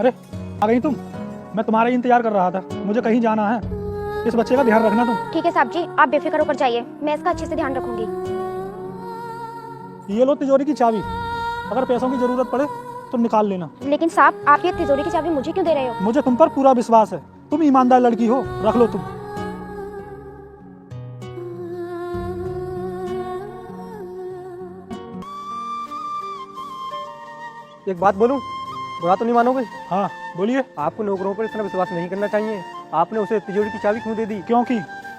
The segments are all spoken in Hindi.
अरे आ गई तुम? मैं तुम्हारा ही इंतजार कर रहा था, मुझे कहीं जाना है। इस बच्चे का ध्यान रखना तुम। ठीक है साहब जी, आप बेफिक्र होकर जाइए, मैं इसका अच्छे से ध्यान रखूंगी। ये लो तिजोरी की चाबी, अगर पैसों की जरूरत पड़े तो निकाल लेना। लेकिन साहब, आप ये तिजोरी की चाबी मुझे क्यों दे रहे हो? मुझे तुम पर पूरा विश्वास है, तुम ईमानदार लड़की हो, रख लो तुम। एक बात बोलूं, बुरा तो नहीं मानोगे? हाँ बोलिए। आपको नौकरों पर इतना विश्वास नहीं करना चाहिए। आपने उसे तिजोरी की चाबी क्यों दे दी? क्योंकि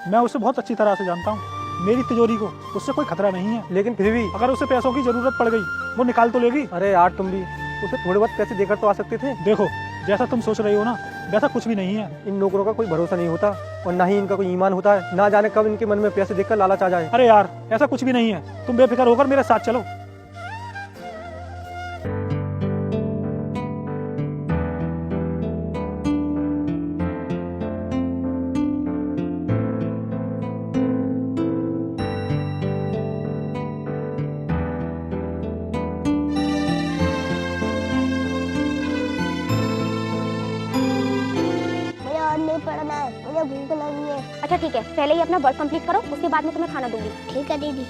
मैं उसे बहुत अच्छी तरह से जानता हूँ, मेरी तिजोरी को उससे कोई खतरा नहीं है। लेकिन फिर भी अगर उसे पैसों की जरूरत पड़ गई वो निकाल तो लेगी। अरे यार, तुम भी उसे थोड़े बहुत पैसे देकर तो आ सकते थे। देखो, जैसा तुम सोच रही हो ना, वैसा कुछ भी नहीं है। इन नौकरों का कोई भरोसा नहीं होता और ना ही इनका कोई ईमान होता है। ना जाने कब इनके मन में पैसे देखकर लालच आ जाए। अरे यार, ऐसा कुछ भी नहीं है, तुम बेफिक्र होकर मेरे साथ चलो। नहीं पढ़ना है, मुझे भूख लगी है। अच्छा ठीक है, पहले ही अपना वर्क कंप्लीट करो, उसके बाद मैं तुम्हें खाना दूंगी। ठीक है दीदी।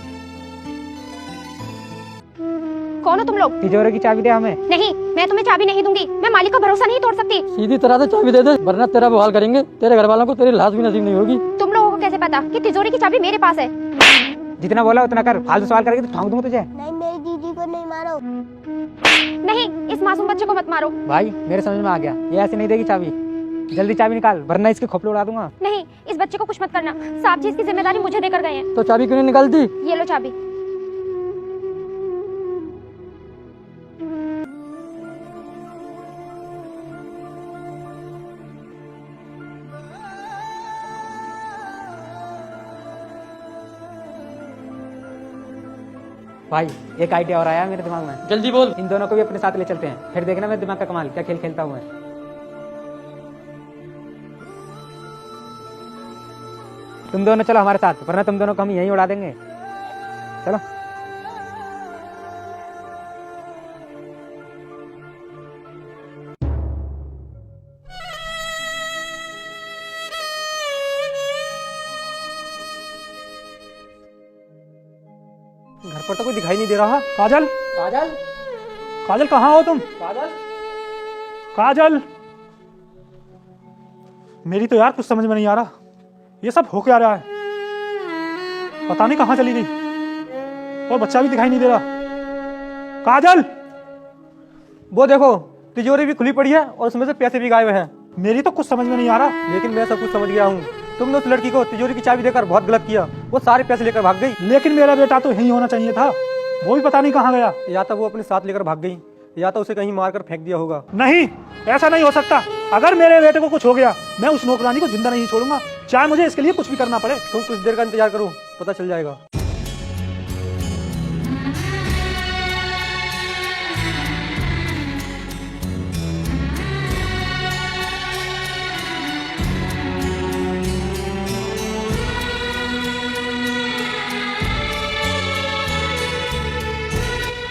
कौन हो तुम लोग? तिजोरी की चाबी दे हमें। नहीं, मैं तुम्हें चाबी नहीं दूंगी, मैं मालिक का भरोसा नहीं तोड़ सकती। सीधी तरह से चाबी दे दे, वरना तेरा बवाल करेंगे। तेरे घर वालों को तेरी लाश भी नसीब नहीं होगी। तुम लोगों को कैसे पता कि तिजोरी की चाबी मेरे पास है? जितना बोला उतना कर, फालतू सवाल करेगी तो ठोक दूंगा तुझे। नहीं, मेरी दीदी को नहीं मारो। नहीं, इस मासूम बच्चे को मत मारो। भाई मेरे समझ में आ गया, ये ऐसे नहीं देगी चाबी। जल्दी चाबी निकाल, वरना इसके खोपड़े उड़ा दूंगा। नहीं, इस बच्चे को कुछ मत करना, साहब जी इसकी जिम्मेदारी मुझे देकर गए हैं। तो चाबी क्यों नहीं निकालती? ये लो चाबी। भाई एक आइडिया और आया मेरे दिमाग में। जल्दी बोल। इन दोनों को भी अपने साथ ले चलते हैं, फिर देखना मेरे दिमाग का कमाल, क्या खेल खेलता हूँ मैं। तुम दोनों चलो हमारे साथ, वरना तुम दोनों को हम यहीं उड़ा देंगे। चलो। घर पर तो कोई दिखाई नहीं दे रहा। काजल, काजल, काजल कहाँ हो तुम? काजल, काजल, मेरी तो यार कुछ समझ में नहीं आ रहा, ये सब हो क्या रहा है? पता नहीं कहाँ चली गई, और बच्चा भी दिखाई नहीं दे रहा। काजल, वो देखो, तिजोरी भी खुली पड़ी है और उसमें से पैसे भी गायब हैं। मेरी तो कुछ समझ में नहीं आ रहा। लेकिन मैं सब कुछ समझ गया हूँ। तुमने उस लड़की को तिजोरी की चाबी देकर बहुत गलत किया। वो सारे पैसे लेकर भाग गई। लेकिन मेरा बेटा तो यहीं होना चाहिए था, वो भी पता नहीं कहाँ गया। या तो वो अपने साथ लेकर भाग गई, या तो उसे कहीं मारकर फेंक दिया होगा। नहीं, ऐसा नहीं हो सकता। अगर मेरे बेटे को कुछ हो गया, मैं उस नौकरानी को जिंदा नहीं छोड़ूंगा, चाहे मुझे इसके लिए कुछ भी करना पड़े। तुम कुछ देर का इंतजार करो, पता चल जाएगा।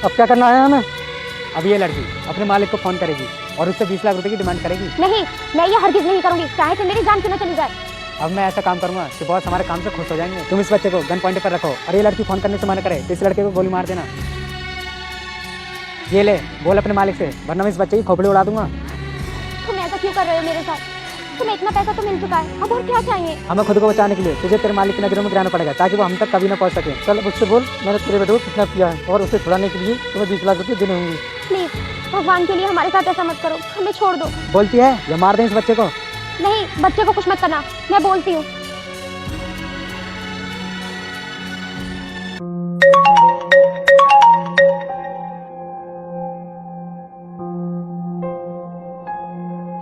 अब क्या करना है हमें? अब ये लड़की अपने मालिक को फोन करेगी और उससे 20 लाख रुपए की डिमांड करेगी। नहीं, मैं ये हरगिज नहीं करूंगी, चाहे फिर मेरी जान क्यों न चली जाए। अब मैं ऐसा काम करूंगा कि बॉस हमारे काम से खुश हो जाएंगे। तुम इस बच्चे को गन पॉइंट पर रखो और ये लड़की फोन करने से मना करे तो इस लड़के को गोली मार देना। ये ले, बोल अपने मालिक से, वरना मैं इस बच्चे की खोपड़ी उड़ा दूंगा। तुम ऐसा क्यों कर रहे हो मेरे साथ? तुम्हें इतना पैसा तो मिल चुका है, अब और क्या चाहिए? हमें खुद को बचाने के लिए तुझे तेरे मालिक की नजरों में गिराना पड़ेगा, ताकि वो हम तक कभी ना पहुंच सके। चल उससे बोल, मैंने तेरे बेटे को किडनैप किया है और उसे छुड़ाने के लिए तुम्हें 20 लाख रुपए देने होंगे। प्लीज, भगवान के लिए हमारे साथ ऐसा मत करो, हमें छोड़ दो। बोलती है या मार दें इस बच्चे को? नहीं, बच्चे को कुछ मत करना, मैं बोलती हूँ।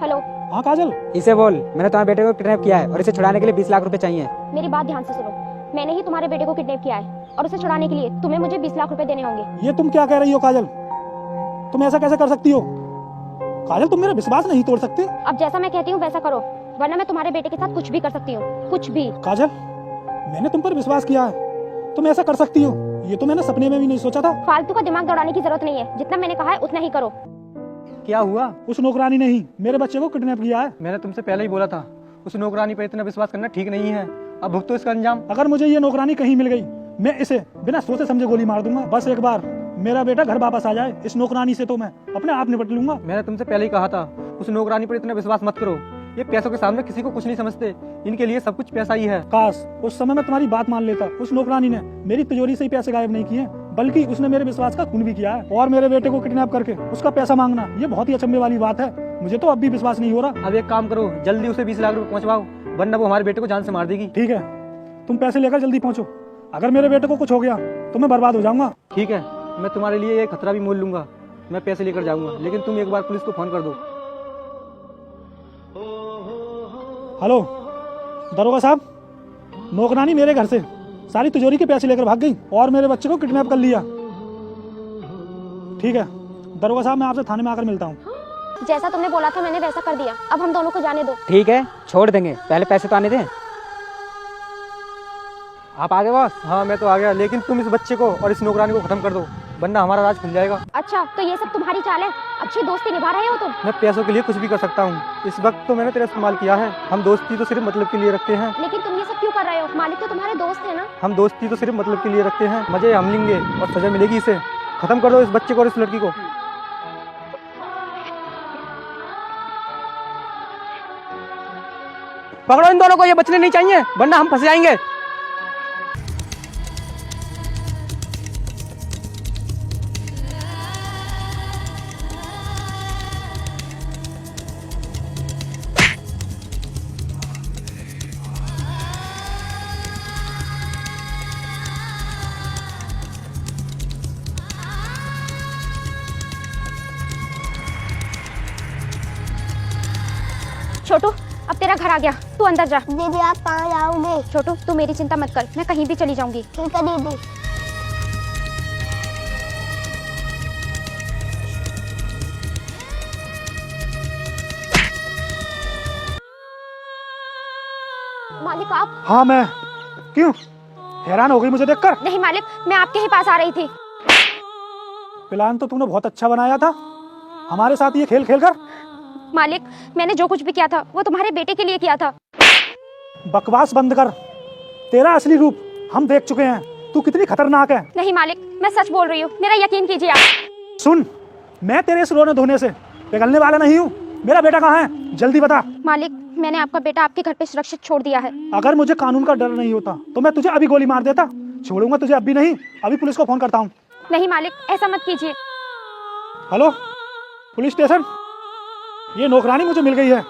हेलो। हाँ काजल, इसे बोल, मैंने तुम्हारे बेटे को किडनैप किया है और इसे छुड़ाने के लिए 20 लाख रुपए चाहिए। मेरी बात ध्यान से सुनो, मैंने ही तुम्हारे बेटे को किडनैप किया है और उसे छुड़ाने के लिए तुम्हें मुझे 20 लाख रुपए देने होंगे। ये तुम क्या कह रही हो काजल? तुम ऐसा कैसे कर सकती हो? काजल, तुम मेरा विश्वास नहीं तोड़ सकते। अब जैसा मैं कहती हूँ वैसा करो, वरना मैं तुम्हारे बेटे के साथ कुछ भी कर सकती हूँ, कुछ भी। काजल, मैंने तुम पर विश्वास किया है, तुम ऐसा कर सकती हो, ये तो मैंने सपने में भी नहीं सोचा था। फालतू का दिमाग दौड़ाने की जरूरत नहीं है, जितना मैंने कहा है उतना ही करो। क्या हुआ? उस नौकरानी ने ही मेरे बच्चे को किडनैप किया है। मैंने तुमसे पहले ही बोला था, उस नौकरानी पर इतना विश्वास करना ठीक नहीं है। अब भुगतो इसका अंजाम। अगर मुझे ये नौकरानी कहीं मिल गई, मैं इसे बिना सोचे समझे गोली मार दूंगा। बस एक बार मेरा बेटा घर वापस आ जाए, इस नौकरानी से तो मैं अपने आप निपट लूंगा। मैंने तुमसे पहले ही कहा था, उस नौकरानी पर इतना विश्वास मत करो। ये पैसों के सामने किसी को कुछ नहीं समझते, इनके लिए सब कुछ पैसा ही है। काश उस समय मैं तुम्हारी बात मान लेता। उस नौकरानी ने मेरी तिजोरी से ही पैसे गायब नहीं किए, बल्कि उसने मेरे विश्वास का खून भी किया है। और मेरे बेटे को किडनैप करके उसका पैसा मांगना, ये बहुत ही अचंभे वाली बात है। मुझे तो अब भी विश्वास नहीं हो रहा। अब एक काम करो, जल्दी उसे 20 लाख रुपए पहुंचवाओ, वरना वो हमारे बेटे को जान से मार देगी। ठीक है, तुम पैसे लेकर जल्दी पहुंचो। अगर मेरे बेटे को कुछ हो गया तो मैं बर्बाद हो जाऊंगा। ठीक है, मैं तुम्हारे लिए ये खतरा भी मोल लूंगा। मैं पैसे लेकर जाऊंगा, लेकिन तुम एक बार पुलिस को फोन कर दो। हेलो दरोगा साहब, नौकरानी मेरे घर से सारी तिजोरी के पैसे लेकर भाग गई और मेरे बच्चे को किडनैप कर लिया। ठीक है दरोगा साहब, मैं आपसे थाने में आकर मिलता हूँ। जैसा तुमने बोला था मैंने वैसा कर दिया। अब हम दोनों को जाने दो। ठीक है, छोड़ देंगे, पहले पैसे तो आने दें। आप आ गए बॉस? हाँ मैं तो आ गया, लेकिन तुम इस बच्चे को और इस नौकरानी को खत्म कर दो, वरना हमारा राज खुल जाएगा। अच्छा, तो ये सब तुम्हारी चाल है? अच्छी दोस्ती निभा रहे हो तुम? मैं पैसों के लिए कुछ भी कर सकता हूँ। इस वक्त तो मैंने तेरा इस्तेमाल किया है। हम दोस्ती तो सिर्फ मतलब के लिए रखते हैं। लेकिन तुम ये सब क्यों कर रहे हो? मालिक तो तुम्हारे दोस्त है ना। हम दोस्ती तो सिर्फ मतलब के लिए रखते हैं। मजे हम लेंगे और सजा मिलेगी इसे। खत्म कर दो इस बच्चे को और इस लड़की को। पकड़ो इन दोनों को, ये बचने नहीं चाहिए, वरना हम फंस जाएंगे। छोटू, अब तेरा घर आ गया, तू अंदर जा। दीदी आप कहाँ जाओगे? छोटू, तू मेरी चिंता मत कर, मैं कहीं भी चली जाऊंगी। ठीक है दीदी। मालिक आप? हाँ मैं। क्यों हैरान हो गई मुझे देखकर? नहीं मालिक, मैं आपके ही पास आ रही थी। प्लान तो तूने बहुत अच्छा बनाया था हमारे साथ ये खेल खेल कर। मालिक, मैंने जो कुछ भी किया था वो तुम्हारे बेटे के लिए किया था। बकवास बंद कर, तेरा असली रूप हम देख चुके हैं। तू कितनी खतरनाक है। नहीं मालिक, मैं सच बोल रही हूँ, मेरा यकीन कीजिए आप। सुन, मैं तेरे इस रोने धोने से पिघलने वाला नहीं हूँ। मेरा बेटा कहाँ है, जल्दी बता। मालिक, मैंने आपका बेटा आपके घर पे सुरक्षित छोड़ दिया है। अगर मुझे कानून का डर नहीं होता तो मैं तुझे अभी गोली मार देता। छोड़ूंगा तुझे अभी नहीं, अभी पुलिस को फोन करता हूँ। नहीं मालिक, ऐसा मत कीजिए। हेलो पुलिस स्टेशन, ये नौकरानी मुझे मिल गई है।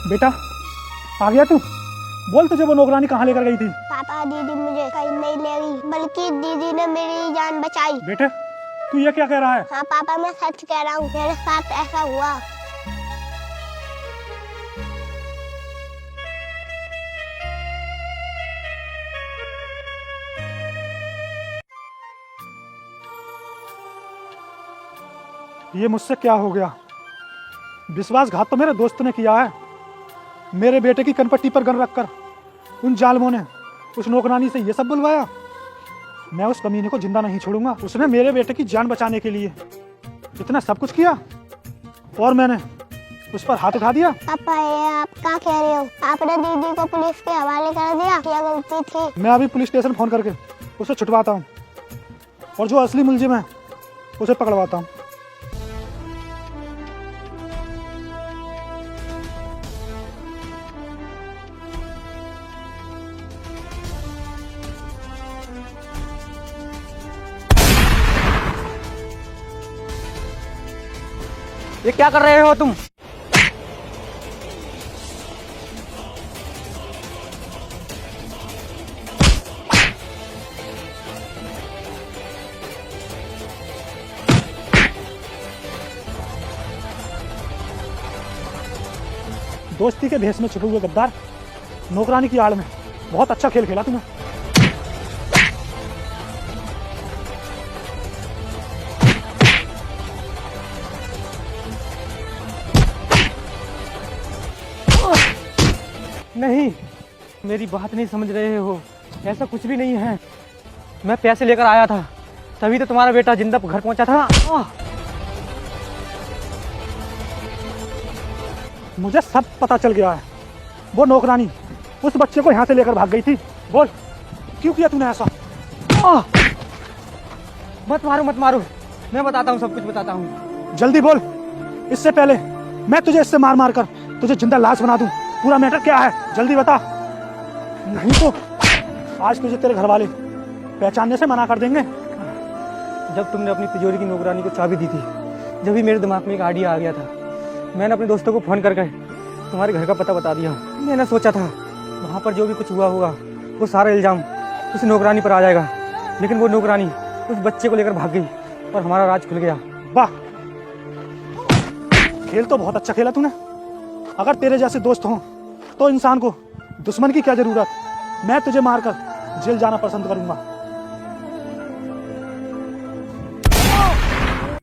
बेटा आ गया तू? बोल तुझे वो नौकरानी कहाँ लेकर गई थी? पापा दीदी मुझे कहीं नहीं ले गई, बल्कि दीदी ने मेरी जान बचाई। बेटे तू ये क्या कह रहा है? हाँ पापा, मैं सच कह रहा हूँ, मेरे साथ ऐसा हुआ। ये मुझसे क्या हो गया? विश्वासघात तो मेरे दोस्त ने किया है। मेरे बेटे की कनपट्टी पर गन रखकर उन जालमों ने उस नौकरानी से ये सब बुलवाया। मैं उस कमीने को जिंदा नहीं छोड़ूंगा। उसने मेरे बेटे की जान बचाने के लिए इतना सब कुछ किया और मैंने उस पर हाथ उठा दिया। पापा ये आप क्या कह रहे हो? आपने दीदी को पुलिस के हवाले कर दिया, क्या गलती थी? मैं अभी पुलिस स्टेशन फोन करके उसे छुटवाता हूँ और जो असली मुलजिम है उसे पकड़वाता हूँ। ये क्या कर रहे हो तुम? दोस्ती के भेष में छुपे हुए गद्दार, नौकरानी की आड़ में बहुत अच्छा खेल खेला तूने। नहीं, मेरी बात नहीं समझ रहे हो। ऐसा कुछ भी नहीं है। मैं पैसे लेकर आया था, तभी तो तुम्हारा बेटा जिंदा घर पहुंचा था। मुझे सब पता चल गया है। वो नौकरानी उस बच्चे को यहाँ से लेकर भाग गई थी। बोल क्यों किया तूने ऐसा? मत मारो, मैं बताता हूँ, सब कुछ बताता हूँ। जल्दी बोल, इससे पहले मैं तुझे इससे मार मार कर तुझे जिंदा लाश बना दूं। पूरा मैटर क्या है जल्दी बता, नहीं तो आज तुझे तेरे घर वाले पहचानने से मना कर देंगे। जब तुमने अपनी तिजोरी की नौकरानी को चाबी दी थी, जब भी मेरे दिमाग में एक आइडिया आ गया था, मैंने अपने दोस्तों को फ़ोन करके तुम्हारे घर का पता बता दिया। मैंने सोचा था वहाँ पर जो भी कुछ हुआ होगा वो सारा इल्ज़ाम उस नौकरानी पर आ जाएगा, लेकिन वो नौकरानी उस बच्चे को लेकर भाग गई और हमारा राज खुल गया। वाह, खेल तो बहुत अच्छा खेला तूने। अगर तेरे जैसे दोस्त हों तो इंसान को दुश्मन की क्या जरूरत। मैं तुझे मारकर जेल जाना पसंद करूंगा।